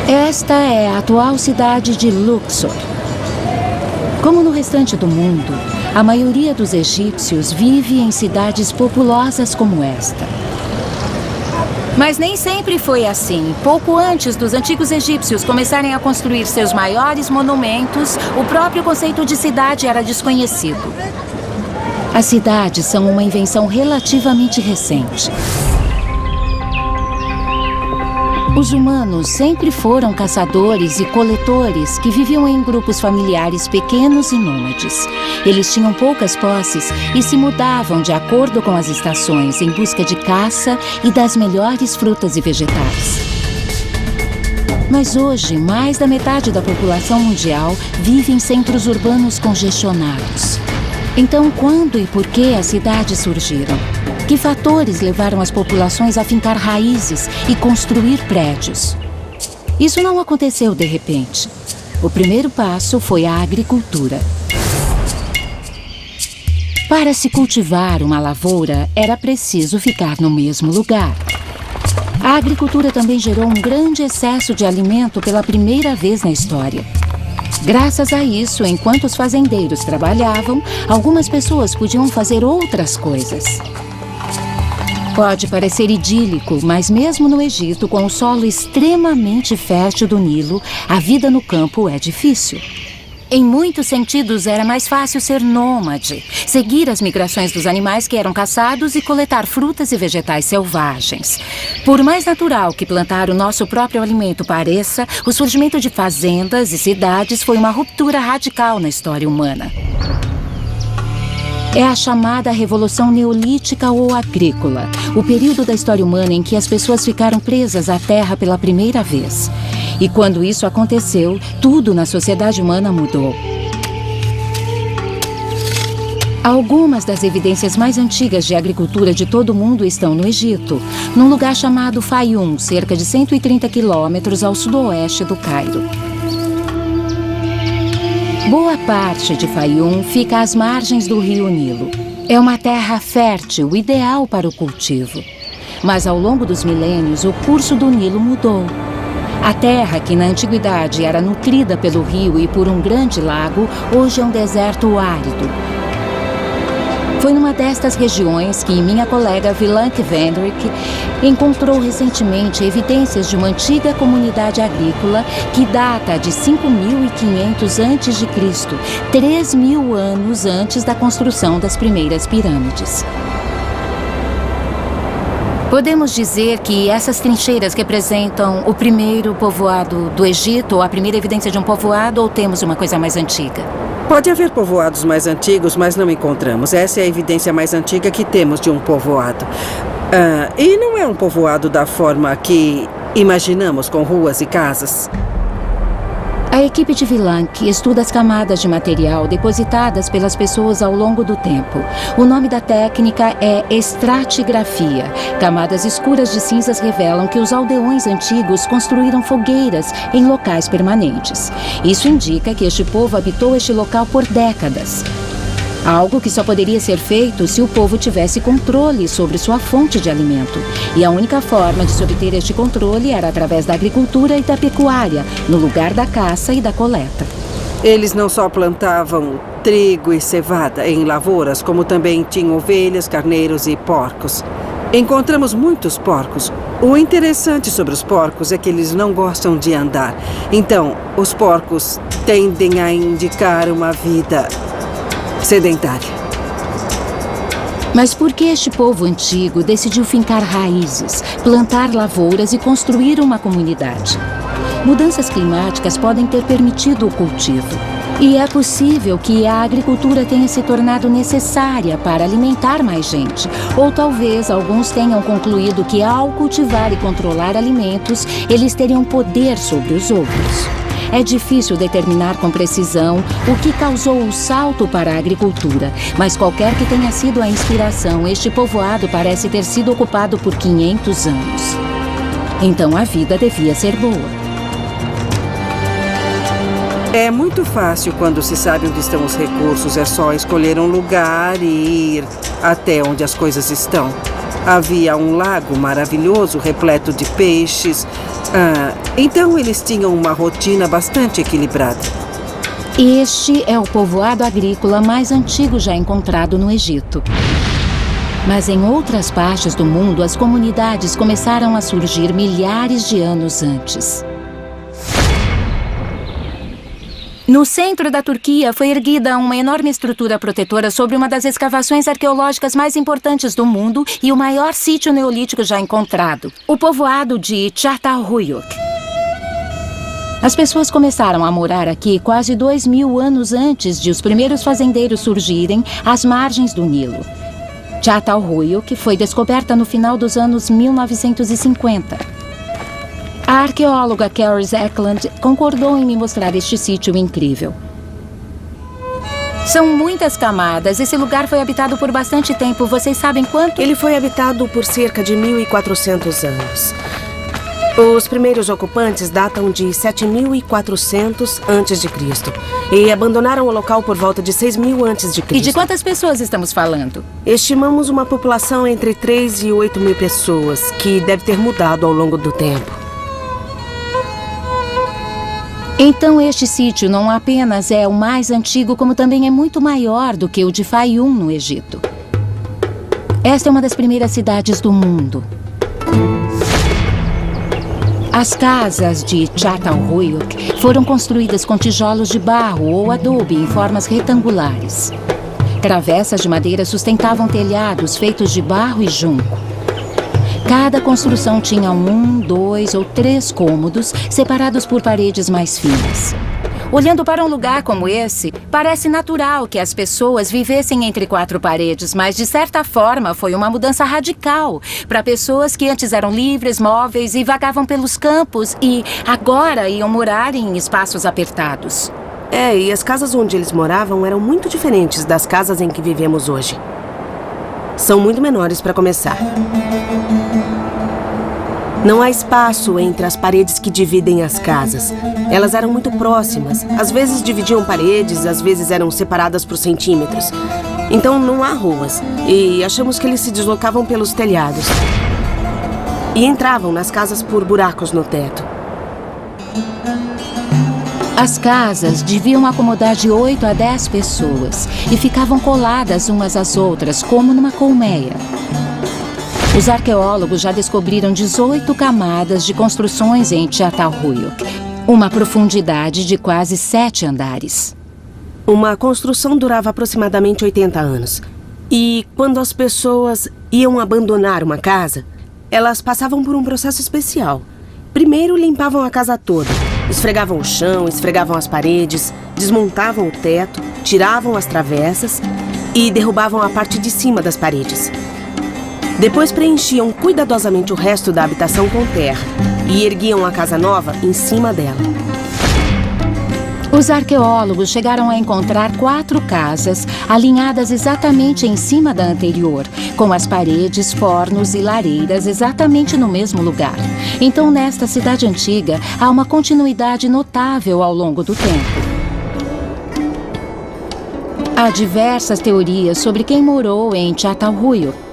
Esta é a atual cidade de Luxor. Como no restante do mundo, a maioria dos egípcios vive em cidades populosas como esta. Mas nem sempre foi assim. Pouco antes dos antigos egípcios começarem a construir seus maiores monumentos, o próprio conceito de cidade era desconhecido. As cidades são uma invenção relativamente recente. Os humanos sempre foram caçadores e coletores que viviam em grupos familiares pequenos e nômades. Eles tinham poucas posses e se mudavam de acordo com as estações em busca de caça e das melhores frutas e vegetais. Mas hoje, mais da metade da população mundial vive em centros urbanos congestionados. Então, quando e por que as cidades surgiram? Que fatores levaram as populações a fincar raízes e construir prédios? Isso não aconteceu de repente. O primeiro passo foi a agricultura. Para se cultivar uma lavoura, era preciso ficar no mesmo lugar. A agricultura também gerou um grande excesso de alimento pela primeira vez na história. Graças a isso, enquanto os fazendeiros trabalhavam, algumas pessoas podiam fazer outras coisas. Pode parecer idílico, mas mesmo no Egito, com o solo extremamente fértil do Nilo, a vida no campo é difícil. Em muitos sentidos, era mais fácil ser nômade, seguir as migrações dos animais que eram caçados e coletar frutas e vegetais selvagens. Por mais natural que plantar o nosso próprio alimento pareça, o surgimento de fazendas e cidades foi uma ruptura radical na história humana. É a chamada Revolução Neolítica ou Agrícola, o período da história humana em que as pessoas ficaram presas à terra pela primeira vez. E quando isso aconteceu, tudo na sociedade humana mudou. Algumas das evidências mais antigas de agricultura de todo o mundo estão no Egito, num lugar chamado Fayum, cerca de 130 quilômetros ao sudoeste do Cairo. Boa parte de Fayum fica às margens do rio Nilo. É uma terra fértil, ideal para o cultivo. Mas ao longo dos milênios, o curso do Nilo mudou. A terra, que na antiguidade era nutrida pelo rio e por um grande lago, hoje é um deserto árido. Foi numa destas regiões que minha colega Vilank Vendrick encontrou recentemente evidências de uma antiga comunidade agrícola que data de 5.500 a.C., 3.000 anos antes da construção das primeiras pirâmides. Podemos dizer que essas trincheiras representam o primeiro povoado do Egito, ou a primeira evidência de um povoado, ou temos uma coisa mais antiga? Pode haver povoados mais antigos, mas não encontramos. Essa é a evidência mais antiga que temos de um povoado. E não é um povoado da forma que imaginamos, com ruas e casas. A equipe de Vilank estuda as camadas de material depositadas pelas pessoas ao longo do tempo. O nome da técnica é estratigrafia. Camadas escuras de cinzas revelam que os aldeões antigos construíram fogueiras em locais permanentes. Isso indica que este povo habitou este local por décadas. Algo que só poderia ser feito se o povo tivesse controle sobre sua fonte de alimento. E a única forma de se obter este controle era através da agricultura e da pecuária, no lugar da caça e da coleta. Eles não só plantavam trigo e cevada em lavouras, como também tinham ovelhas, carneiros e porcos. Encontramos muitos porcos. O interessante sobre os porcos é que eles não gostam de andar. Então, os porcos tendem a indicar uma vida sedentária. Mas por que este povo antigo decidiu fincar raízes, plantar lavouras e construir uma comunidade? Mudanças climáticas podem ter permitido o cultivo. E é possível que a agricultura tenha se tornado necessária para alimentar mais gente. Ou talvez alguns tenham concluído que ao cultivar e controlar alimentos, eles teriam poder sobre os outros. É difícil determinar com precisão o que causou o salto para a agricultura, mas qualquer que tenha sido a inspiração, este povoado parece ter sido ocupado por 500 anos. Então a vida devia ser boa. É muito fácil quando se sabe onde estão os recursos. É só escolher um lugar e ir até onde as coisas estão. Havia um lago maravilhoso, repleto de peixes. Então eles tinham uma rotina bastante equilibrada. Este é o povoado agrícola mais antigo já encontrado no Egito. Mas em outras partes do mundo, as comunidades começaram a surgir milhares de anos antes. No centro da Turquia foi erguida uma enorme estrutura protetora sobre uma das escavações arqueológicas mais importantes do mundo e o maior sítio neolítico já encontrado, o povoado de Çatalhöyük. As pessoas começaram a morar aqui quase 2000 anos antes de os primeiros fazendeiros surgirem às margens do Nilo. Çatalhöyük foi descoberta no final dos anos 1950. A arqueóloga Caris Eklund concordou em me mostrar este sítio incrível. São muitas camadas. Esse lugar foi habitado por bastante tempo. Vocês sabem quanto? Ele foi habitado por cerca de 1.400 anos. Os primeiros ocupantes datam de 7.400 a.C. e abandonaram o local por volta de 6.000 a.C. E de quantas pessoas estamos falando? Estimamos uma população entre 3 e 8.000 pessoas, que deve ter mudado ao longo do tempo. Então este sítio não apenas é o mais antigo, como também é muito maior do que o de Fayum, no Egito. Esta é uma das primeiras cidades do mundo. As casas de Çatalhöyük foram construídas com tijolos de barro ou adobe em formas retangulares. Travessas de madeira sustentavam telhados feitos de barro e junco. Cada construção tinha 1, 2 ou 3 cômodos, separados por paredes mais finas. Olhando para um lugar como esse, parece natural que as pessoas vivessem entre 4 paredes, mas de certa forma foi uma mudança radical para pessoas que antes eram livres, móveis e vagavam pelos campos e agora iam morar em espaços apertados. E as casas onde eles moravam eram muito diferentes das casas em que vivemos hoje. São muito menores para começar. Não há espaço entre as paredes que dividem as casas. Elas eram muito próximas. Às vezes dividiam paredes, às vezes eram separadas por centímetros. Então não há ruas. E achamos que eles se deslocavam pelos telhados. E entravam nas casas por buracos no teto. As casas deviam acomodar de 8 a 10 pessoas e ficavam coladas umas às outras, como numa colmeia. Os arqueólogos já descobriram 18 camadas de construções em Çatalhöyük, uma profundidade de quase 7 andares. Uma construção durava aproximadamente 80 anos. E quando as pessoas iam abandonar uma casa, elas passavam por um processo especial. Primeiro limpavam a casa toda. Esfregavam o chão, esfregavam as paredes, desmontavam o teto, tiravam as travessas e derrubavam a parte de cima das paredes. Depois preenchiam cuidadosamente o resto da habitação com terra e erguiam a casa nova em cima dela. Os arqueólogos chegaram a encontrar 4 casas alinhadas exatamente em cima da anterior, com as paredes, fornos e lareiras exatamente no mesmo lugar. Então, nesta cidade antiga, há uma continuidade notável ao longo do tempo. Há diversas teorias sobre quem morou em Çatalhöyük.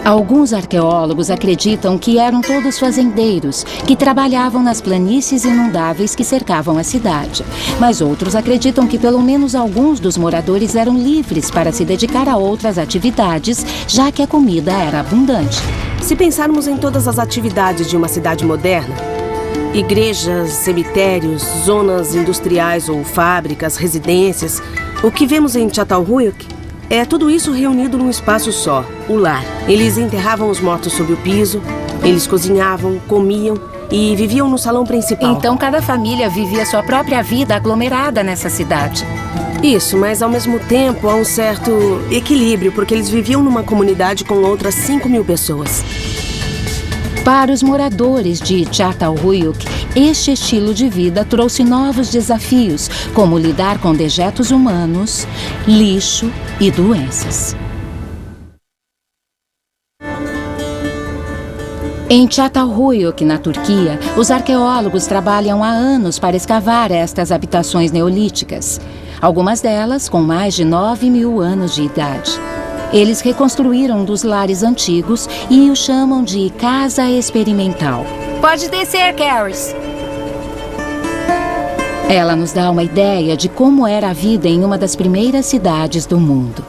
Alguns arqueólogos acreditam que eram todos fazendeiros, que trabalhavam nas planícies inundáveis que cercavam a cidade. Mas outros acreditam que pelo menos alguns dos moradores eram livres para se dedicar a outras atividades, já que a comida era abundante. Se pensarmos em todas as atividades de uma cidade moderna, igrejas, cemitérios, zonas industriais ou fábricas, residências, o que vemos em Çatalhöyük é tudo isso reunido num espaço só, o lar. Eles enterravam os mortos sob o piso, eles cozinhavam, comiam e viviam no salão principal. Então cada família vivia sua própria vida aglomerada nessa cidade. Isso, mas ao mesmo tempo há um certo equilíbrio, porque eles viviam numa comunidade com outras 5.000 pessoas. Para os moradores de Çatalhöyük, este estilo de vida trouxe novos desafios, como lidar com dejetos humanos, lixo e doenças. Em Çatalhöyük, na Turquia, os arqueólogos trabalham há anos para escavar estas habitações neolíticas, algumas delas com mais de 9.000 anos de idade. Eles reconstruíram um dos lares antigos e o chamam de Casa Experimental. Pode descer, Caris. Ela nos dá uma ideia de como era a vida em uma das primeiras cidades do mundo.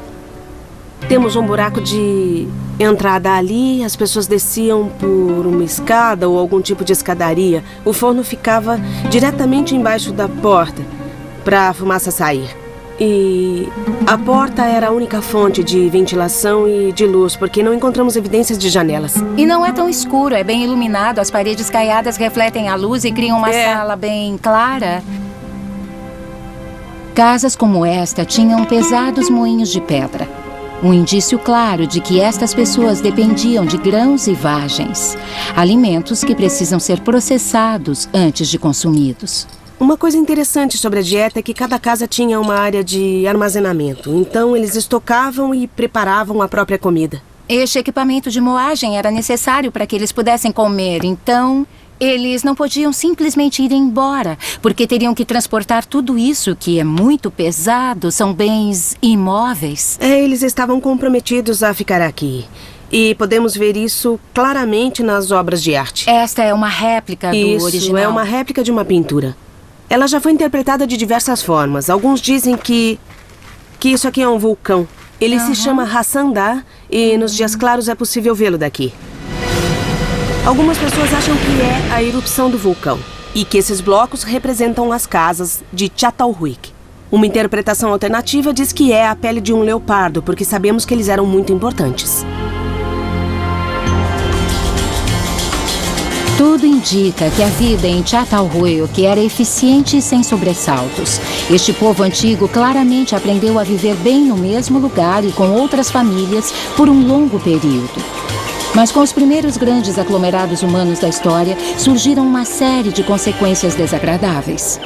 Temos um buraco de entrada ali, as pessoas desciam por uma escada ou algum tipo de escadaria. O forno ficava diretamente embaixo da porta para a fumaça sair. E a porta era a única fonte de ventilação e de luz, porque não encontramos evidências de janelas. E não é tão escuro, é bem iluminado. As paredes caiadas refletem a luz e criam uma sala bem clara. Casas como esta tinham pesados moinhos de pedra. Um indício claro de que estas pessoas dependiam de grãos e vagens, alimentos que precisam ser processados antes de consumidos. Uma coisa interessante sobre a dieta é que cada casa tinha uma área de armazenamento. Então, eles estocavam e preparavam a própria comida. Este equipamento de moagem era necessário para que eles pudessem comer. Então, eles não podiam simplesmente ir embora, porque teriam que transportar tudo isso, que é muito pesado, são bens imóveis. Eles estavam comprometidos a ficar aqui. E podemos ver isso claramente nas obras de arte. Esta é uma réplica do original. Isso, é uma réplica de uma pintura. Ela já foi interpretada de diversas formas. Alguns dizem que isso aqui é um vulcão. Ele se chama Hassan Dar e nos dias claros é possível vê-lo daqui. Algumas pessoas acham que é a erupção do vulcão e que esses blocos representam as casas de Çatalhöyük. Uma interpretação alternativa diz que é a pele de um leopardo, porque sabemos que eles eram muito importantes. Tudo indica que a vida em Çatalhöyük era eficiente e sem sobressaltos. Este povo antigo claramente aprendeu a viver bem no mesmo lugar e com outras famílias por um longo período. Mas com os primeiros grandes aglomerados humanos da história, surgiram uma série de consequências desagradáveis.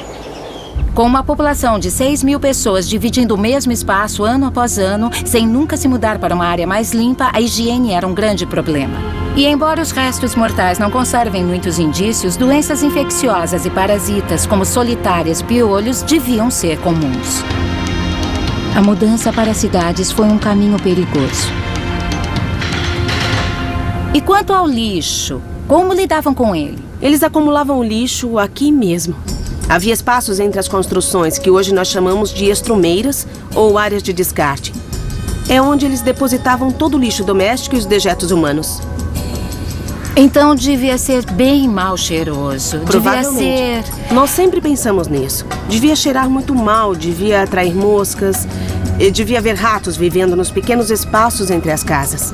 Com uma população de 6.000 pessoas dividindo o mesmo espaço ano após ano, sem nunca se mudar para uma área mais limpa, a higiene era um grande problema. E embora os restos mortais não conservem muitos indícios, doenças infecciosas e parasitas, como solitárias e piolhos, deviam ser comuns. A mudança para as cidades foi um caminho perigoso. E quanto ao lixo, como lidavam com ele? Eles acumulavam o lixo aqui mesmo. Havia espaços entre as construções que hoje nós chamamos de estrumeiras ou áreas de descarte. É onde eles depositavam todo o lixo doméstico e os dejetos humanos. Então devia ser bem mal cheiroso. Provavelmente. Devia ser... Nós sempre pensamos nisso. Devia cheirar muito mal, devia atrair moscas, e devia haver ratos vivendo nos pequenos espaços entre as casas.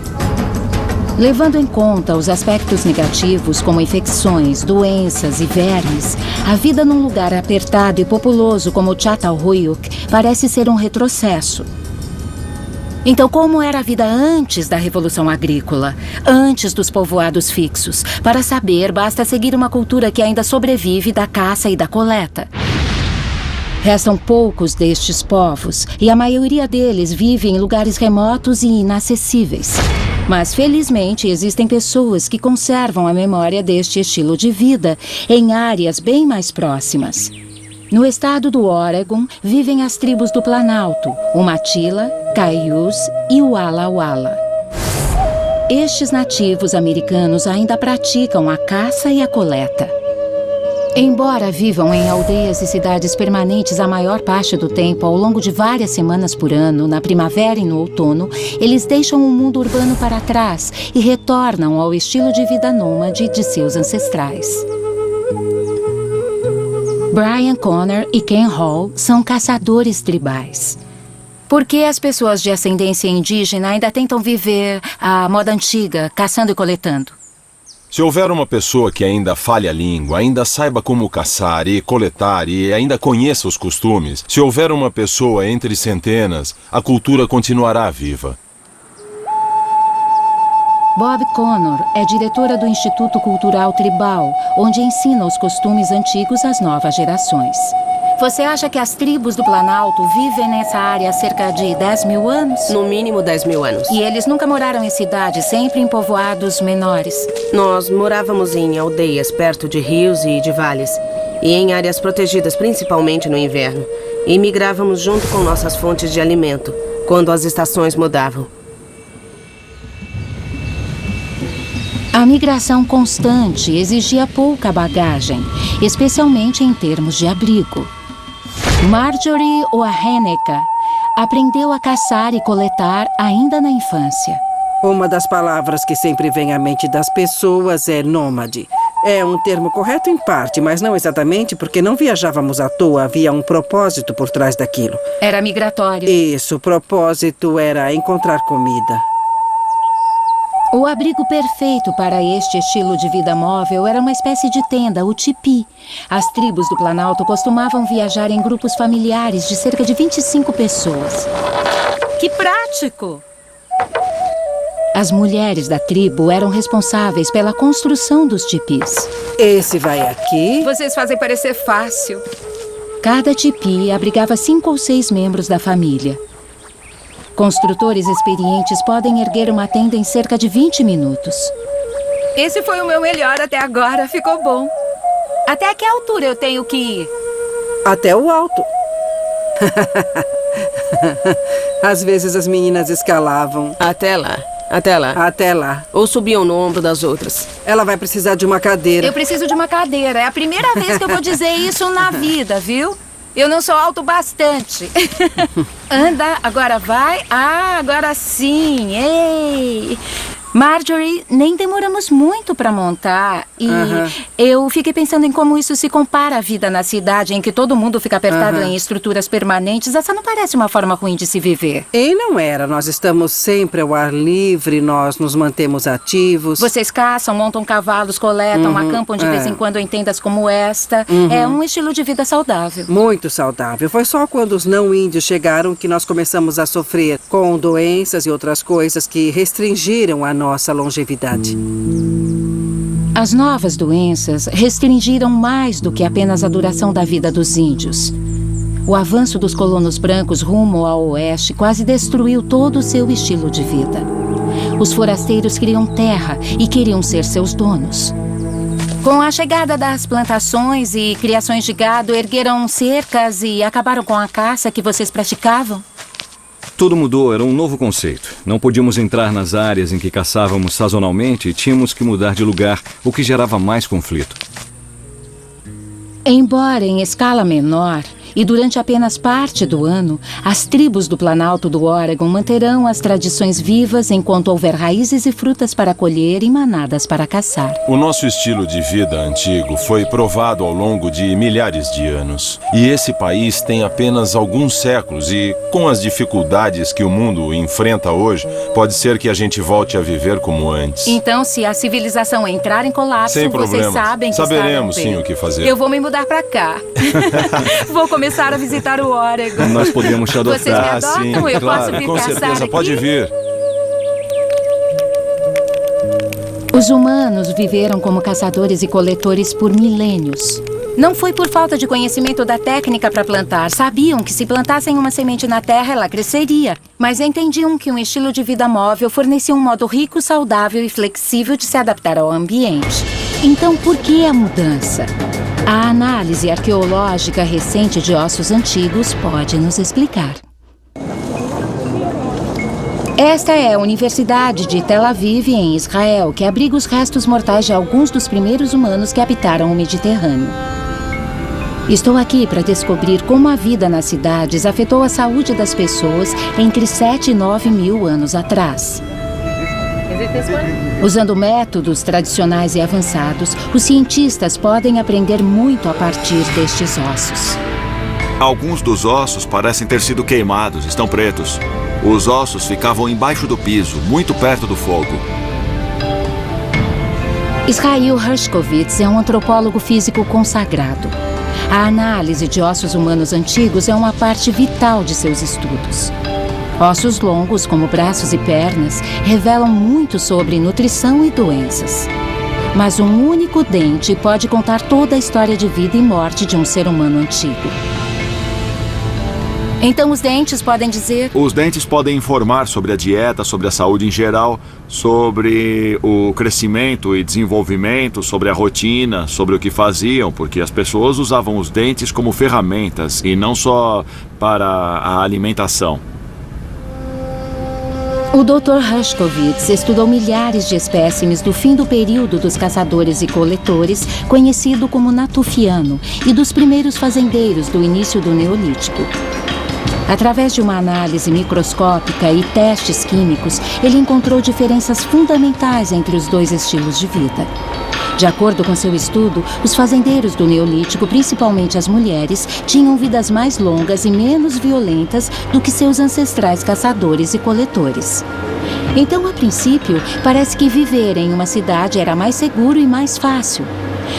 Levando em conta os aspectos negativos, como infecções, doenças e vermes, a vida num lugar apertado e populoso como Çatalhöyük parece ser um retrocesso. Então, como era a vida antes da Revolução Agrícola, antes dos povoados fixos? Para saber, basta seguir uma cultura que ainda sobrevive da caça e da coleta. Restam poucos destes povos e a maioria deles vive em lugares remotos e inacessíveis. Mas, felizmente, existem pessoas que conservam a memória deste estilo de vida em áreas bem mais próximas. No estado do Oregon, vivem as tribos do Planalto, o Matila, Caiús e o Walla Walla. Estes nativos americanos ainda praticam a caça e a coleta. Embora vivam em aldeias e cidades permanentes a maior parte do tempo, ao longo de várias semanas por ano, na primavera e no outono, eles deixam o mundo urbano para trás e retornam ao estilo de vida nômade de seus ancestrais. Brian Connor e Ken Hall são caçadores tribais. Por que as pessoas de ascendência indígena ainda tentam viver a moda antiga, caçando e coletando? Se houver uma pessoa que ainda fale a língua, ainda saiba como caçar e coletar e ainda conheça os costumes, se houver uma pessoa entre centenas, a cultura continuará viva. Bob Connor é diretora do Instituto Cultural Tribal, onde ensina os costumes antigos às novas gerações. Você acha que as tribos do Planalto vivem nessa área há cerca de 10.000 anos? No mínimo 10.000 anos. E eles nunca moraram em cidades, sempre em povoados menores? Nós morávamos em aldeias perto de rios e de vales. E em áreas protegidas, principalmente no inverno. E migrávamos junto com nossas fontes de alimento, quando as estações mudavam. A migração constante exigia pouca bagagem, especialmente em termos de abrigo. Marjorie Oaheneka aprendeu a caçar e coletar ainda na infância. Uma das palavras que sempre vem à mente das pessoas é nômade. É um termo correto em parte, mas não exatamente, porque não viajávamos à toa, havia um propósito por trás daquilo. Era migratório. Isso, o propósito era encontrar comida. O abrigo perfeito para este estilo de vida móvel era uma espécie de tenda, o tipi. As tribos do Planalto costumavam viajar em grupos familiares de cerca de 25 pessoas. Que prático! As mulheres da tribo eram responsáveis pela construção dos tipis. Esse vai aqui. Vocês fazem parecer fácil. Cada tipi abrigava 5 ou 6 membros da família. Construtores experientes podem erguer uma tenda em cerca de 20 minutos. Esse foi o meu melhor até agora. Ficou bom. Até que altura eu tenho que ir? Até o alto. Às vezes as meninas escalavam. Até lá. Até lá. Até lá. Ou subiam no ombro das outras. Ela vai precisar de uma cadeira. Eu preciso de uma cadeira. É a primeira vez que eu vou dizer isso na vida, viu? Eu não sou alto bastante. Anda, agora vai. Ah, agora sim. Ei! Marjorie, nem demoramos muito para montar. E eu fiquei pensando em como isso se compara à vida na cidade, em que todo mundo fica apertado em estruturas permanentes. Essa não parece uma forma ruim de se viver. E não era. Nós estamos sempre ao ar livre, nós nos mantemos ativos. Vocês caçam, montam cavalos, coletam, acampam de vez em quando em tendas como esta. É um estilo de vida saudável. Muito saudável. Foi só quando os não-índios chegaram que nós começamos a sofrer com doenças e outras coisas que restringiram a nossa longevidade. As novas doenças restringiram mais do que apenas a duração da vida dos índios. O avanço dos colonos brancos rumo ao oeste quase destruiu todo o seu estilo de vida. Os forasteiros queriam terra e queriam ser seus donos. Com a chegada das plantações e criações de gado, ergueram cercas e acabaram com a caça que vocês praticavam? Tudo mudou, era um novo conceito. Não podíamos entrar nas áreas em que caçávamos sazonalmente e tínhamos que mudar de lugar, o que gerava mais conflito. Embora em escala menor, e durante apenas parte do ano, as tribos do Planalto do Oregon manterão as tradições vivas enquanto houver raízes e frutas para colher e manadas para caçar. O nosso estilo de vida antigo foi provado ao longo de milhares de anos. E esse país tem apenas alguns séculos e, com as dificuldades que o mundo enfrenta hoje, pode ser que a gente volte a viver como antes. Então, se a civilização entrar em colapso, Sem vocês problema. sabem que Saberemos estarão sim bem. o que fazer. Eu vou me mudar pra cá. Vou começar a visitar o Oregon. Nós podemos te adotar. Vocês me adotam? sim, Eu claro, posso vir com caçar certeza, aqui? pode vir. Os humanos viveram como caçadores e coletores por milênios. Não foi por falta de conhecimento da técnica para plantar. Sabiam que se plantassem uma semente na terra, ela cresceria. Mas entendiam que um estilo de vida móvel fornecia um modo rico, saudável e flexível de se adaptar ao ambiente. Então, por que a mudança? A análise arqueológica recente de ossos antigos pode nos explicar. Esta é a Universidade de Tel Aviv, em Israel, que abriga os restos mortais de alguns dos primeiros humanos que habitaram o Mediterrâneo. Estou aqui para descobrir como a vida nas cidades afetou a saúde das pessoas entre 7 e 9 mil anos atrás. Usando métodos tradicionais e avançados, os cientistas podem aprender muito a partir destes ossos. Alguns dos ossos parecem ter sido queimados, estão pretos. Os ossos ficavam embaixo do piso, muito perto do fogo. Israel Hershkovitz é um antropólogo físico consagrado. A análise de ossos humanos antigos é uma parte vital de seus estudos. Ossos longos, como braços e pernas, revelam muito sobre nutrição e doenças. Mas um único dente pode contar toda a história de vida e morte de um ser humano antigo. Então os dentes podem dizer... Os dentes podem informar sobre a dieta, sobre a saúde em geral, sobre o crescimento e desenvolvimento, sobre a rotina, sobre o que faziam, porque as pessoas usavam os dentes como ferramentas e não só para a alimentação. O Dr. Hershkovitz estudou milhares de espécimes do fim do período dos caçadores e coletores, conhecido como Natufiano, e dos primeiros fazendeiros do início do Neolítico. Através de uma análise microscópica e testes químicos, ele encontrou diferenças fundamentais entre os dois estilos de vida. De acordo com seu estudo, os fazendeiros do Neolítico, principalmente as mulheres, tinham vidas mais longas e menos violentas do que seus ancestrais caçadores e coletores. Então, a princípio, parece que viver em uma cidade era mais seguro e mais fácil.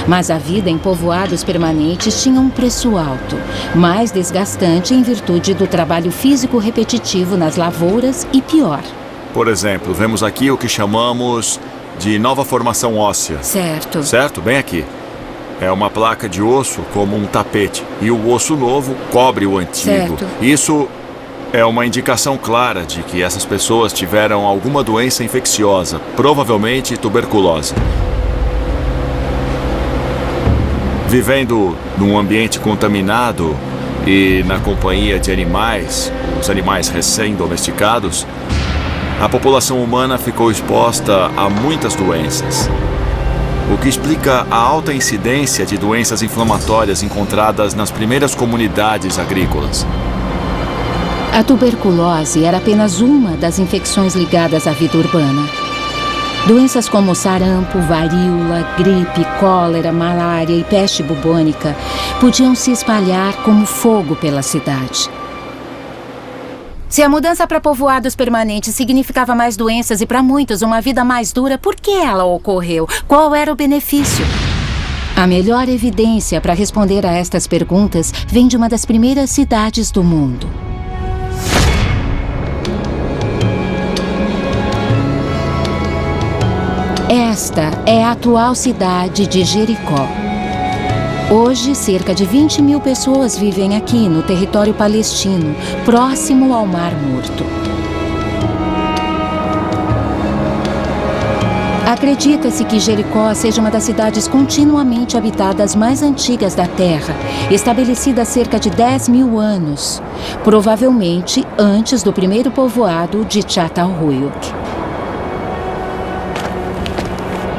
Mas a vida em povoados permanentes tinha um preço alto, mais desgastante em virtude do trabalho físico repetitivo nas lavouras e pior. Por exemplo, vemos aqui o que chamamos de nova formação óssea. Certo. Certo? Bem aqui. É uma placa de osso como um tapete. E o osso novo cobre o antigo. Certo. Isso é uma indicação clara de que essas pessoas tiveram alguma doença infecciosa, provavelmente tuberculose. Vivendo num ambiente contaminado e na companhia de animais, os animais recém-domesticados, a população humana ficou exposta a muitas doenças, o que explica a alta incidência de doenças inflamatórias encontradas nas primeiras comunidades agrícolas. A tuberculose era apenas uma das infecções ligadas à vida urbana. Doenças como sarampo, varíola, gripe, cólera, malária e peste bubônica podiam se espalhar como fogo pela cidade. Se a mudança para povoados permanentes significava mais doenças e, para muitos, uma vida mais dura, por que ela ocorreu? Qual era o benefício? A melhor evidência para responder a estas perguntas vem de uma das primeiras cidades do mundo. Esta é a atual cidade de Jericó. Hoje, cerca de 20 mil pessoas vivem aqui, no território palestino, próximo ao Mar Morto. Acredita-se que Jericó seja uma das cidades continuamente habitadas mais antigas da Terra, estabelecida há cerca de 10 mil anos, provavelmente antes do primeiro povoado de Çatalhöyük.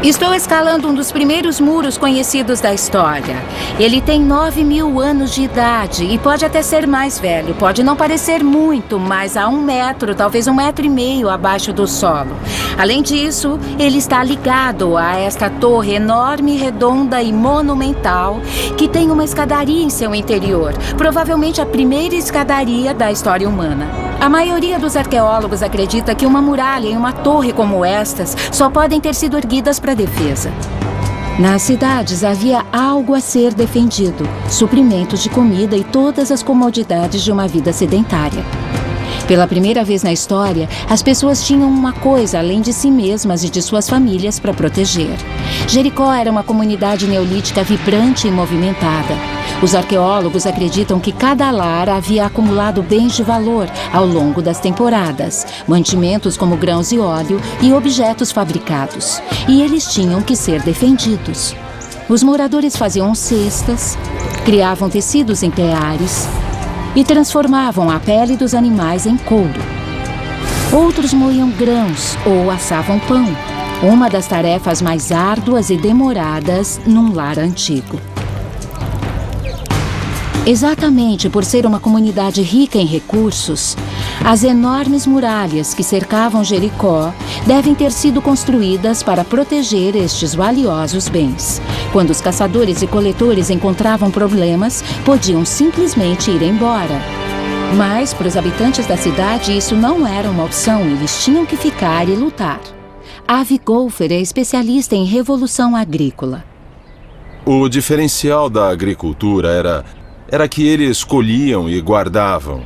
Estou escalando um dos primeiros muros conhecidos da história. Ele tem 9 mil anos de idade e pode até ser mais velho. Pode não parecer muito, mas há 1 metro, talvez 1,5 metro abaixo do solo. Além disso, ele está ligado a esta torre enorme, redonda e monumental que tem uma escadaria em seu interior. Provavelmente a primeira escadaria da história humana. A maioria dos arqueólogos acredita que uma muralha e uma torre como estas só podem ter sido erguidas para defesa. Nas cidades havia algo a ser defendido: suprimentos de comida e todas as comodidades de uma vida sedentária. Pela primeira vez na história, as pessoas tinham uma coisa além de si mesmas e de suas famílias para proteger. Jericó era uma comunidade neolítica vibrante e movimentada. Os arqueólogos acreditam que cada lar havia acumulado bens de valor ao longo das temporadas, mantimentos como grãos e óleo e objetos fabricados. E eles tinham que ser defendidos. Os moradores faziam cestas, criavam tecidos em teares e transformavam a pele dos animais em couro. Outros moíam grãos ou assavam pão, uma das tarefas mais árduas e demoradas num lar antigo. Exatamente por ser uma comunidade rica em recursos, as enormes muralhas que cercavam Jericó devem ter sido construídas para proteger estes valiosos bens. Quando os caçadores e coletores encontravam problemas, podiam simplesmente ir embora. Mas, para os habitantes da cidade, isso não era uma opção, eles tinham que ficar e lutar. Avi Goldfer é especialista em revolução agrícola. O diferencial da agricultura era que eles colhiam e guardavam.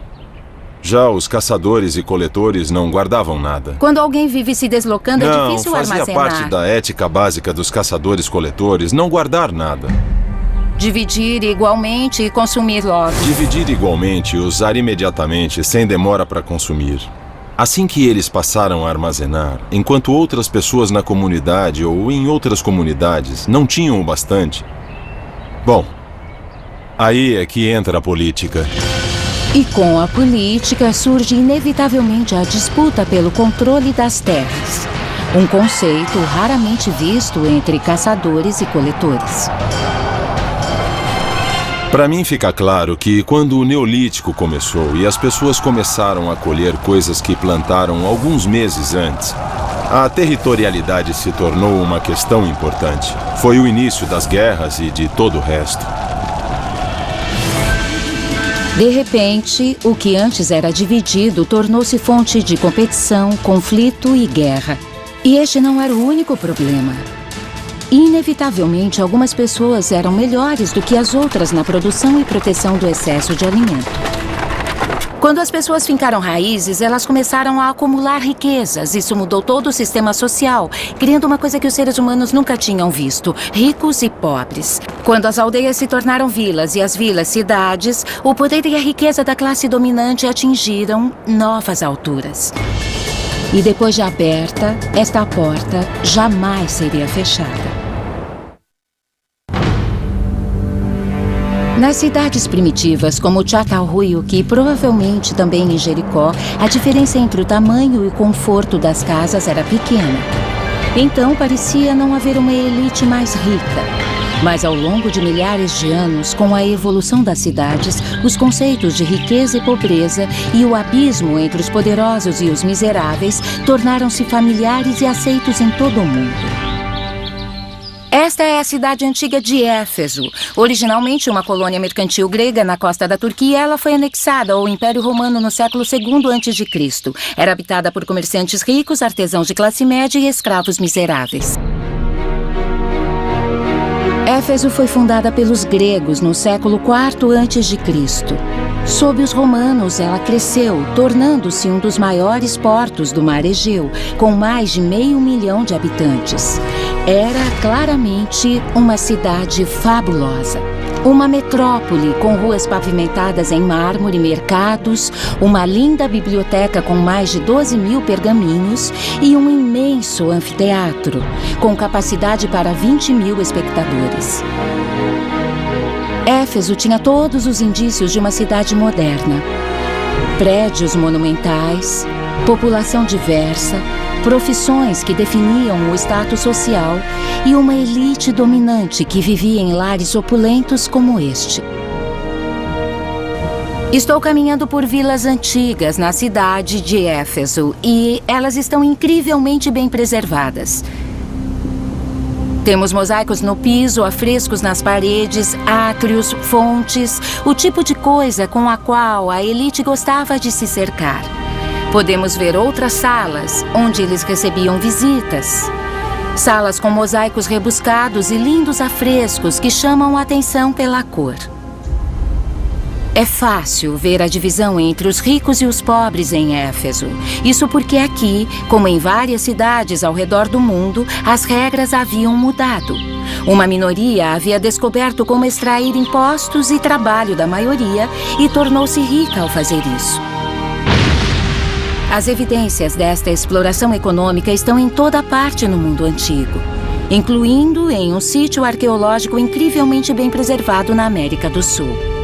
Já os caçadores e coletores não guardavam nada. Quando alguém vive se deslocando, é difícil armazenar. Não, fazia parte da ética básica dos caçadores-coletores não guardar nada. Dividir igualmente e consumir logo. Dividir igualmente e usar imediatamente, sem demora para consumir. Assim que eles passaram a armazenar, enquanto outras pessoas na comunidade ou em outras comunidades não tinham o bastante. Bom, aí é que entra a política. E com a política surge inevitavelmente a disputa pelo controle das terras. Um conceito raramente visto entre caçadores e coletores. Para mim fica claro que quando o Neolítico começou e as pessoas começaram a colher coisas que plantaram alguns meses antes, a territorialidade se tornou uma questão importante. Foi o início das guerras e de todo o resto. De repente, o que antes era dividido tornou-se fonte de competição, conflito e guerra. E este não era o único problema. Inevitavelmente, algumas pessoas eram melhores do que as outras na produção e proteção do excesso de alimento. Quando as pessoas fincaram raízes, elas começaram a acumular riquezas. Isso mudou todo o sistema social, criando uma coisa que os seres humanos nunca tinham visto: ricos e pobres. Quando as aldeias se tornaram vilas e as vilas cidades, o poder e a riqueza da classe dominante atingiram novas alturas. E depois de aberta, esta porta jamais seria fechada. Nas cidades primitivas, como Çatalhöyük e provavelmente também em Jericó, a diferença entre o tamanho e o conforto das casas era pequena. Então parecia não haver uma elite mais rica. Mas ao longo de milhares de anos, com a evolução das cidades, os conceitos de riqueza e pobreza e o abismo entre os poderosos e os miseráveis tornaram-se familiares e aceitos em todo o mundo. Esta é a cidade antiga de Éfeso. Originalmente uma colônia mercantil grega na costa da Turquia, ela foi anexada ao Império Romano no século II a.C. Era habitada por comerciantes ricos, artesãos de classe média e escravos miseráveis. Éfeso foi fundada pelos gregos no século IV a.C. Sob os romanos, ela cresceu, tornando-se um dos maiores portos do Mar Egeu, com mais de 500 mil de habitantes. Era claramente uma cidade fabulosa. Uma metrópole com ruas pavimentadas em mármore, mercados, uma linda biblioteca com mais de 12.000 pergaminhos e um imenso anfiteatro, com capacidade para 20.000 espectadores. Éfeso tinha todos os indícios de uma cidade moderna. Prédios monumentais, população diversa, profissões que definiam o status social e uma elite dominante que vivia em lares opulentos como este. Estou caminhando por vilas antigas na cidade de Éfeso e elas estão incrivelmente bem preservadas. Temos mosaicos no piso, afrescos nas paredes, átrios, fontes, o tipo de coisa com a qual a elite gostava de se cercar. Podemos ver outras salas, onde eles recebiam visitas. Salas com mosaicos rebuscados e lindos afrescos que chamam a atenção pela cor. É fácil ver a divisão entre os ricos e os pobres em Éfeso. Isso porque aqui, como em várias cidades ao redor do mundo, as regras haviam mudado. Uma minoria havia descoberto como extrair impostos e trabalho da maioria e tornou-se rica ao fazer isso. As evidências desta exploração econômica estão em toda parte no mundo antigo, incluindo em um sítio arqueológico incrivelmente bem preservado na América do Sul.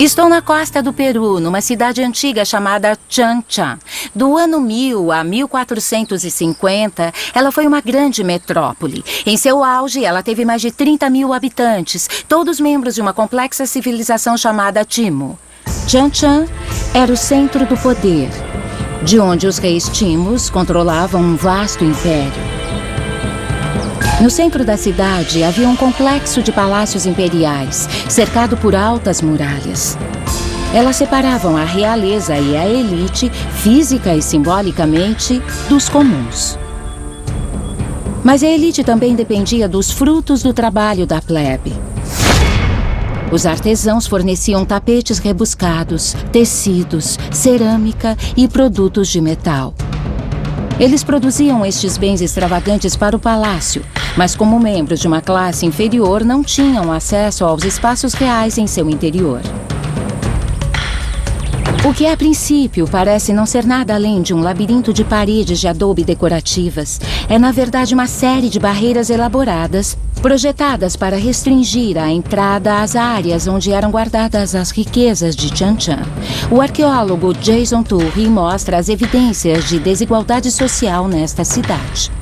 Estou na costa do Peru, numa cidade antiga chamada Chan-Chan. Do ano 1000 a 1450, ela foi uma grande metrópole. Em seu auge, ela teve mais de 30.000 habitantes, todos membros de uma complexa civilização chamada Timo. Chan-Chan era o centro do poder, de onde os reis Timos controlavam um vasto império. No centro da cidade havia um complexo de palácios imperiais, cercado por altas muralhas. Elas separavam a realeza e a elite, física e simbolicamente, dos comuns. Mas a elite também dependia dos frutos do trabalho da plebe. Os artesãos forneciam tapetes rebuscados, tecidos, cerâmica e produtos de metal. Eles produziam estes bens extravagantes para o palácio, mas como membros de uma classe inferior não tinham acesso aos espaços reais em seu interior. O que a princípio parece não ser nada além de um labirinto de paredes de adobe decorativas, é na verdade uma série de barreiras elaboradas, projetadas para restringir a entrada às áreas onde eram guardadas as riquezas de Chan Chan. O arqueólogo Jason Turri mostra as evidências de desigualdade social nesta cidade.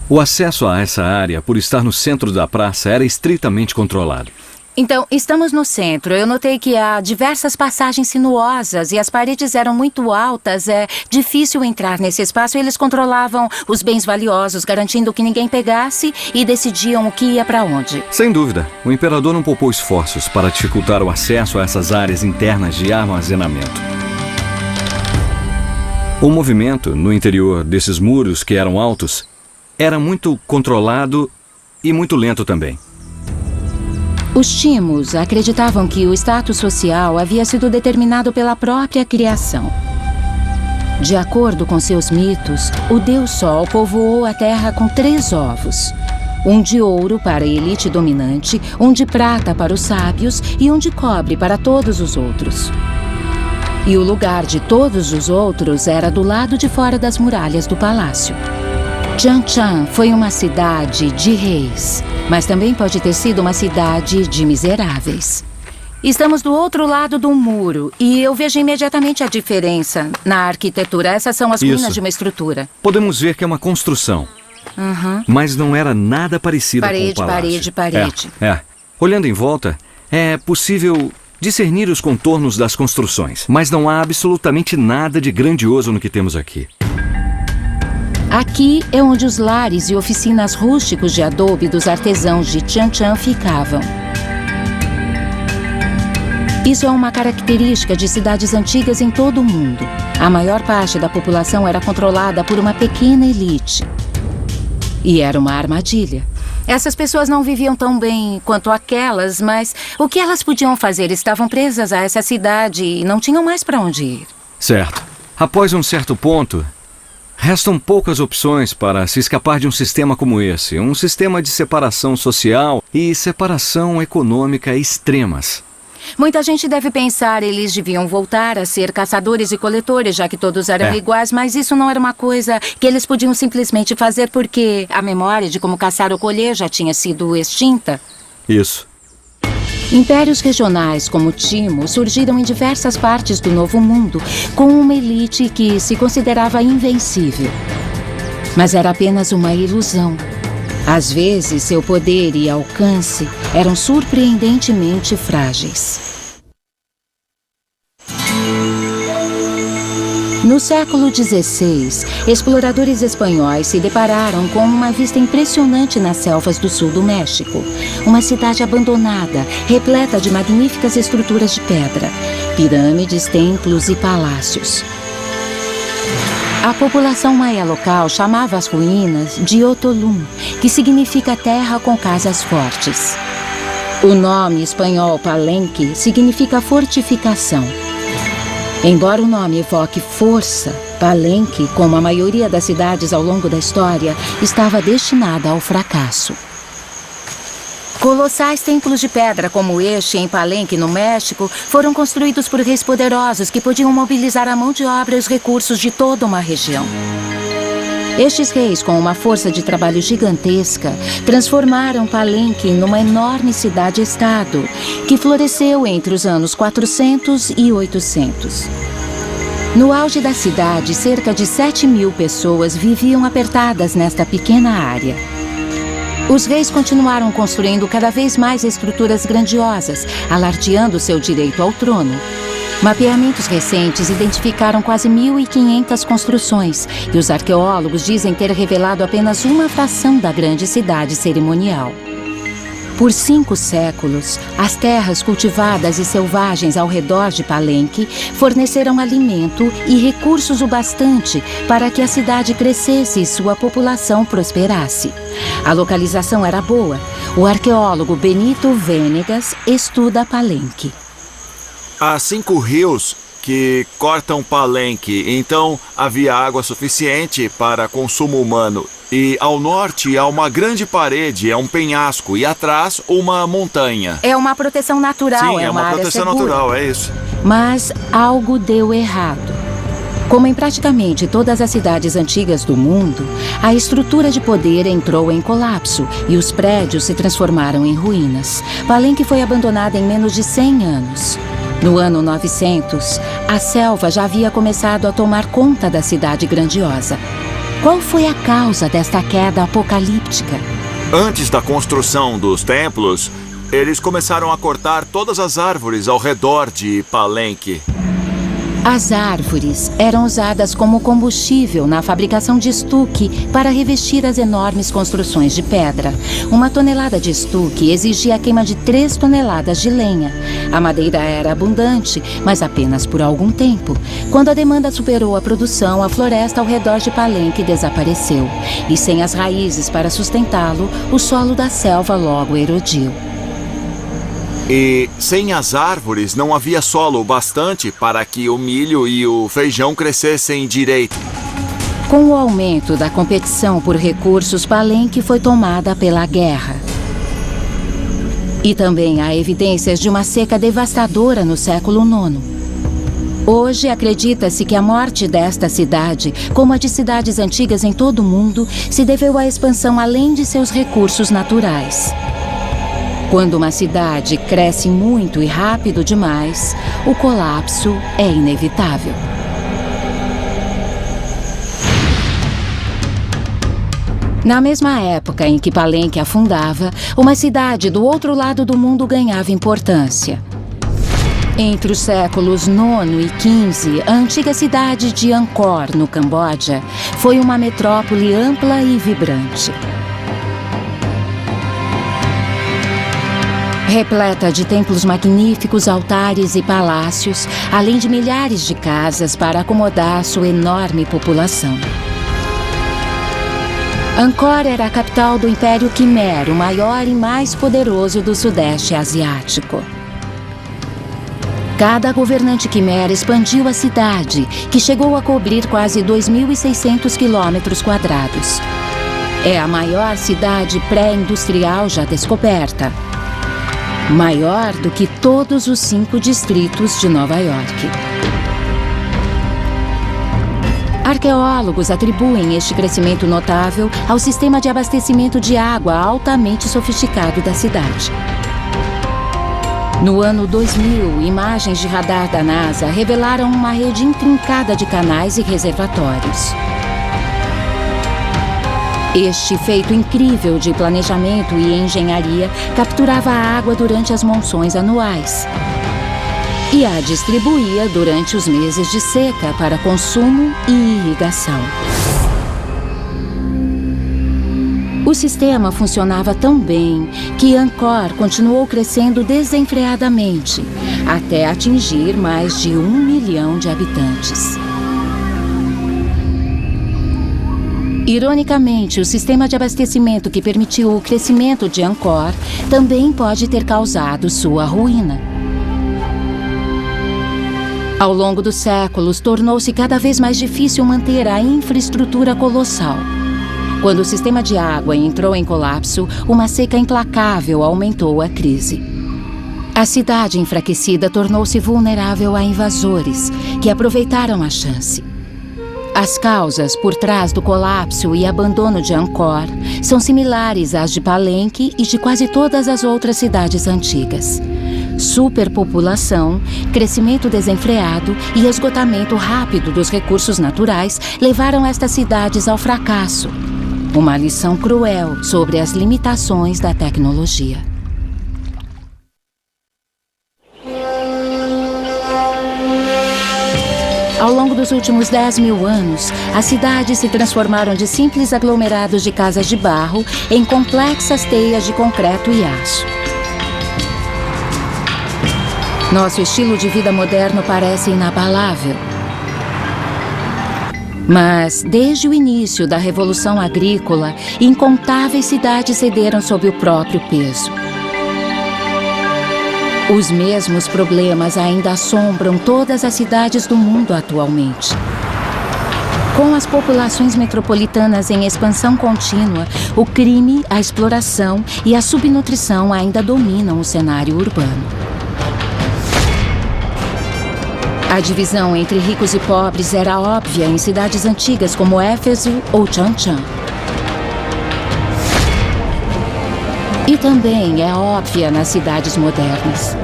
O acesso a essa área, por estar no centro da praça, era estritamente controlado. Então, estamos no centro. Eu notei que há diversas passagens sinuosas e as paredes eram muito altas. É difícil entrar nesse espaço e eles controlavam os bens valiosos, garantindo que ninguém pegasse e decidiam o que ia para onde. Sem dúvida, o imperador não poupou esforços para dificultar o acesso a essas áreas internas de armazenamento. O movimento no interior desses muros, que eram altos, era muito controlado e muito lento também. Os Timos acreditavam que o status social havia sido determinado pela própria criação. De acordo com seus mitos, o Deus Sol povoou a Terra com 3 ovos. Um de ouro para a elite dominante, um de prata para os sábios e um de cobre para todos os outros. E o lugar de todos os outros era do lado de fora das muralhas do palácio. Chan Chan foi uma cidade de reis, mas também pode ter sido uma cidade de miseráveis. Estamos do outro lado do muro e eu vejo imediatamente a diferença na arquitetura. Essas são as ruínas de uma estrutura. Podemos ver que é uma construção, mas não era nada parecida com o palácio. Parede. Olhando em volta, é possível discernir os contornos das construções, mas não há absolutamente nada de grandioso no que temos aqui. Aqui é onde os lares e oficinas rústicos de adobe dos artesãos de Chan Chan ficavam. Isso é uma característica de cidades antigas em todo o mundo. A maior parte da população era controlada por uma pequena elite. E era uma armadilha. Essas pessoas não viviam tão bem quanto aquelas, mas o que elas podiam fazer? Estavam presas a essa cidade e não tinham mais para onde ir. Certo. Após um certo ponto, restam poucas opções para se escapar de um sistema como esse. Um sistema de separação social e separação econômica extremas. Muita gente deve pensar eles deviam voltar a ser caçadores e coletores, já que todos eram iguais, mas isso não era uma coisa que eles podiam simplesmente fazer porque a memória de como caçar ou colher já tinha sido extinta. Isso. Impérios regionais como Timo surgiram em diversas partes do Novo Mundo, com uma elite que se considerava invencível. Mas era apenas uma ilusão. Às vezes, seu poder e alcance eram surpreendentemente frágeis. No século XVI, exploradores espanhóis se depararam com uma vista impressionante nas selvas do sul do México. Uma cidade abandonada, repleta de magníficas estruturas de pedra, pirâmides, templos e palácios. A população maia local chamava as ruínas de Otolum, que significa terra com casas fortes. O nome espanhol Palenque significa fortificação. Embora o nome evoque força, Palenque, como a maioria das cidades ao longo da história, estava destinada ao fracasso. Colossais templos de pedra como este em Palenque, no México, foram construídos por reis poderosos que podiam mobilizar a mão de obra e os recursos de toda uma região. Estes reis, com uma força de trabalho gigantesca, transformaram Palenque numa enorme cidade-estado, que floresceu entre os anos 400 e 800. No auge da cidade, cerca de 7.000 pessoas viviam apertadas nesta pequena área. Os reis continuaram construindo cada vez mais estruturas grandiosas, alardeando seu direito ao trono. Mapeamentos recentes identificaram quase 1.500 construções, e os arqueólogos dizem ter revelado apenas uma fração da grande cidade cerimonial. Por 5 séculos, as terras cultivadas e selvagens ao redor de Palenque forneceram alimento e recursos o bastante para que a cidade crescesse e sua população prosperasse. A localização era boa. O arqueólogo Benito Venegas estuda Palenque. Há 5 rios que cortam Palenque, então havia água suficiente para consumo humano E ao norte há uma grande parede, é um penhasco, e atrás uma montanha. É uma proteção natural, Sim, é uma área proteção segura. natural, é isso. Mas algo deu errado. Como em praticamente todas as cidades antigas do mundo, a estrutura de poder entrou em colapso e os prédios se transformaram em ruínas. Palenque foi abandonada em menos de 100 anos. No ano 900, a selva já havia começado a tomar conta da cidade grandiosa. Qual foi a causa desta queda apocalíptica? Antes da construção dos templos, eles começaram a cortar todas as árvores ao redor de Palenque. As árvores eram usadas como combustível na fabricação de estuque para revestir as enormes construções de pedra. 1 tonelada de estuque exigia a queima de 3 toneladas de lenha. A madeira era abundante, mas apenas por algum tempo. Quando a demanda superou a produção, a floresta ao redor de Palenque desapareceu. E sem as raízes para sustentá-lo, o solo da selva logo erodiu. E sem as árvores não havia solo bastante para que o milho e o feijão crescessem direito. Com o aumento da competição por recursos, Palenque foi tomada pela guerra. E também há evidências de uma seca devastadora no século IX. Hoje, acredita-se que a morte desta cidade, como a de cidades antigas em todo o mundo, se deveu à expansão além de seus recursos naturais. Quando uma cidade cresce muito e rápido demais, o colapso é inevitável. Na mesma época em que Palenque afundava, uma cidade do outro lado do mundo ganhava importância. Entre os séculos IX e XV, a antiga cidade de Angkor, no Camboja, foi uma metrópole ampla e vibrante. Repleta de templos magníficos, altares e palácios, além de milhares de casas para acomodar sua enorme população. Angkor era a capital do Império Khmer, o maior e mais poderoso do Sudeste Asiático. Cada governante Khmer expandiu a cidade, que chegou a cobrir quase 2.600 quilômetros quadrados. É a maior cidade pré-industrial já descoberta. Maior do que todos os 5 distritos de Nova York. Arqueólogos atribuem este crescimento notável ao sistema de abastecimento de água altamente sofisticado da cidade. No ano 2000, imagens de radar da NASA revelaram uma rede intrincada de canais e reservatórios. Este feito incrível de planejamento e engenharia capturava a água durante as monções anuais e a distribuía durante os meses de seca para consumo e irrigação. O sistema funcionava tão bem que Angkor continuou crescendo desenfreadamente, até atingir mais de 1 milhão de habitantes. Ironicamente, o sistema de abastecimento que permitiu o crescimento de Angkor também pode ter causado sua ruína. Ao longo dos séculos, tornou-se cada vez mais difícil manter a infraestrutura colossal. Quando o sistema de água entrou em colapso, uma seca implacável aumentou a crise. A cidade enfraquecida tornou-se vulnerável a invasores, que aproveitaram a chance. As causas por trás do colapso e abandono de Angkor são similares às de Palenque e de quase todas as outras cidades antigas. Superpopulação, crescimento desenfreado e esgotamento rápido dos recursos naturais levaram estas cidades ao fracasso. Uma lição cruel sobre as limitações da tecnologia. Ao longo dos últimos 10.000 anos, as cidades se transformaram de simples aglomerados de casas de barro em complexas teias de concreto e aço. Nosso estilo de vida moderno parece inabalável. Mas, desde o início da Revolução Agrícola, incontáveis cidades cederam sob o próprio peso. Os mesmos problemas ainda assombram todas as cidades do mundo atualmente. Com as populações metropolitanas em expansão contínua, o crime, a exploração e a subnutrição ainda dominam o cenário urbano. A divisão entre ricos e pobres era óbvia em cidades antigas como Éfeso ou Changchun. E também é óbvia nas cidades modernas.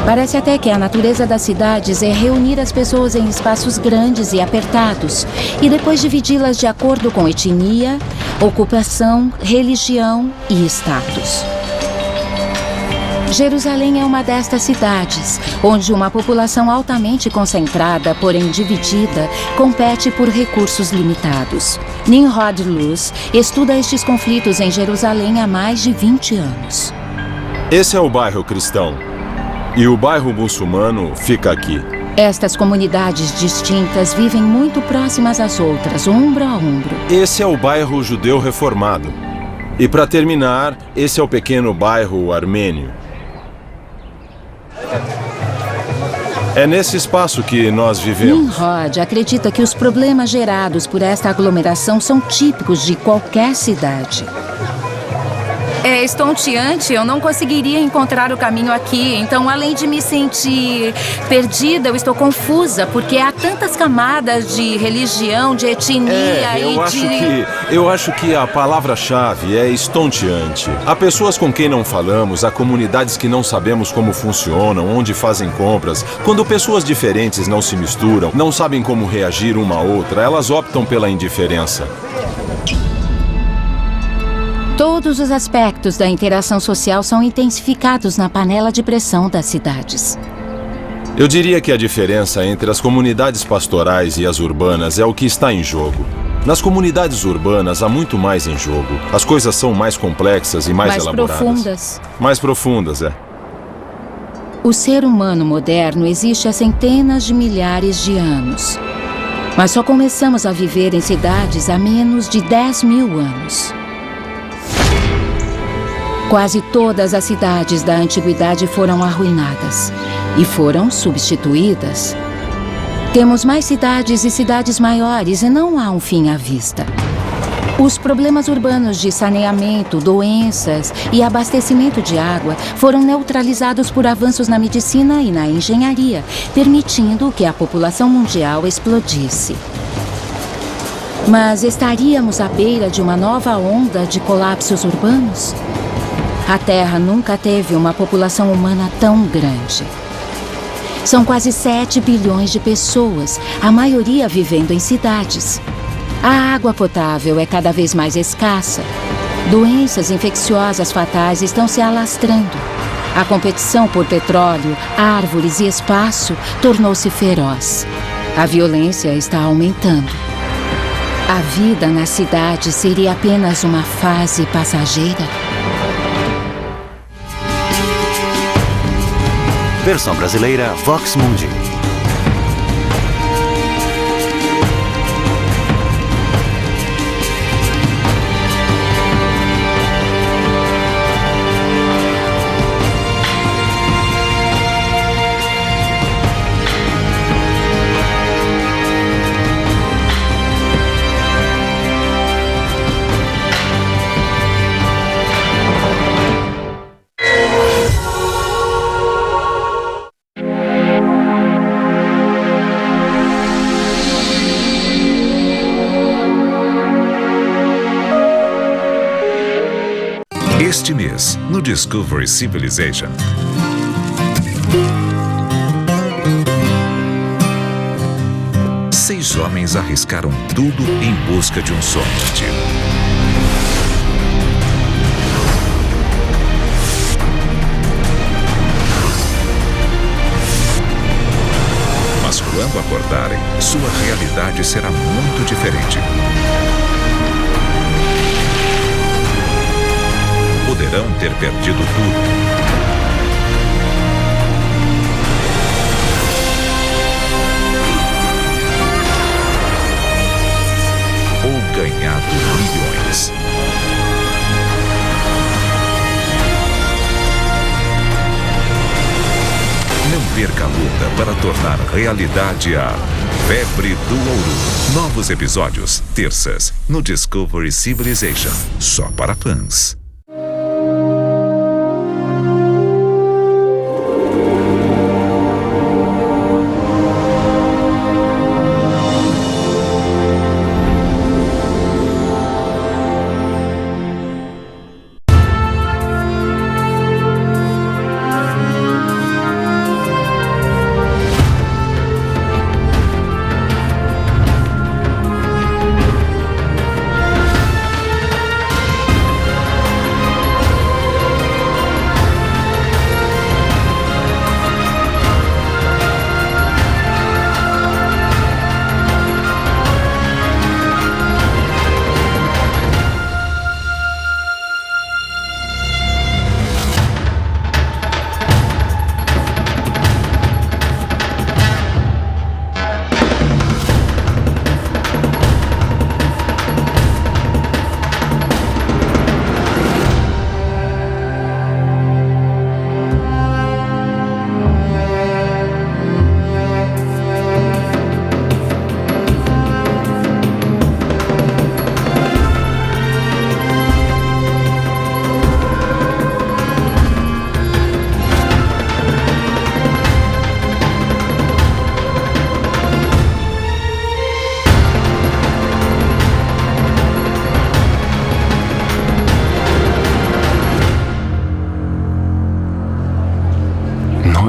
Parece até que a natureza das cidades é reunir as pessoas em espaços grandes e apertados e depois dividi-las de acordo com etnia, ocupação, religião e status. Jerusalém é uma destas cidades, onde uma população altamente concentrada, porém dividida, compete por recursos limitados. Nimrod Luz estuda estes conflitos em Jerusalém há mais de 20 anos. Esse é o bairro cristão. E o bairro muçulmano fica aqui. Estas comunidades distintas vivem muito próximas às outras, ombro a ombro. Esse é o bairro judeu reformado. E para terminar, esse é o pequeno bairro armênio. É nesse espaço que nós vivemos. Nimrod acredita que os problemas gerados por esta aglomeração são típicos de qualquer cidade. É estonteante, eu não conseguiria encontrar o caminho aqui. Então, além de me sentir perdida, eu estou confusa, porque há tantas camadas de religião, de etnia Eu acho que a palavra-chave é estonteante. Há pessoas com quem não falamos, há comunidades que não sabemos como funcionam, onde fazem compras. Quando pessoas diferentes não se misturam, não sabem como reagir uma a outra, elas optam pela indiferença. Todos os aspectos da interação social são intensificados na panela de pressão das cidades. Eu diria que a diferença entre as comunidades pastorais e as urbanas é o que está em jogo. Nas comunidades urbanas há muito mais em jogo. As coisas são mais complexas e mais elaboradas. Profundas. Mais profundas, é. O ser humano moderno existe há centenas de milhares de anos. Mas só começamos a viver em cidades há menos de 10.000 anos. Quase todas as cidades da antiguidade foram arruinadas e foram substituídas. Temos mais cidades e cidades maiores e não há um fim à vista. Os problemas urbanos de saneamento, doenças e abastecimento de água foram neutralizados por avanços na medicina e na engenharia, permitindo que a população mundial explodisse. Mas estaríamos à beira de uma nova onda de colapsos urbanos? A Terra nunca teve uma população humana tão grande. São quase 7 bilhões de pessoas, a maioria vivendo em cidades. A água potável é cada vez mais escassa. Doenças infecciosas fatais estão se alastrando. A competição por petróleo, árvores e espaço tornou-se feroz. A violência está aumentando. A vida na cidade seria apenas uma fase passageira? Versão brasileira Vox Mundi. Este mês, no Discovery Civilization. Seis homens arriscaram tudo em busca de um sonho antigo. Mas quando acordarem, sua realidade será muito diferente. Poderão ter perdido tudo. Ou ganhado milhões. Não perca a luta para tornar realidade a Febre do Ouro. Novos episódios, terças, no Discovery Civilization. Só para fãs.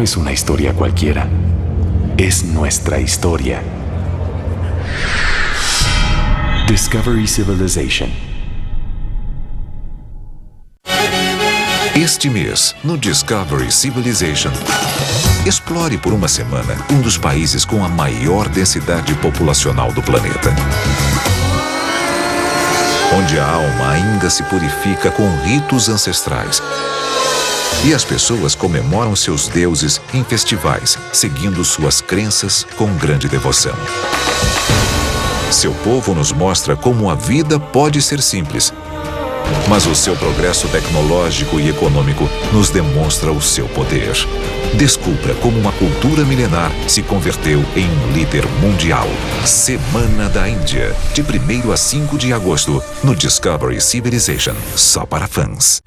No es una historia cualquiera, es nuestra historia. Discovery Civilization. Este mês, no Discovery Civilization, explore por uma semana um dos países com a maior densidade populacional do planeta. Onde a alma ainda se purifica com ritos ancestrais. E as pessoas comemoram seus deuses em festivais, seguindo suas crenças com grande devoção. Seu povo nos mostra como a vida pode ser simples, mas o seu progresso tecnológico e econômico nos demonstra o seu poder. Descubra como uma cultura milenar se converteu em um líder mundial. Semana da Índia, de 1º a 5 de agosto, no Discovery Civilization, só para fãs.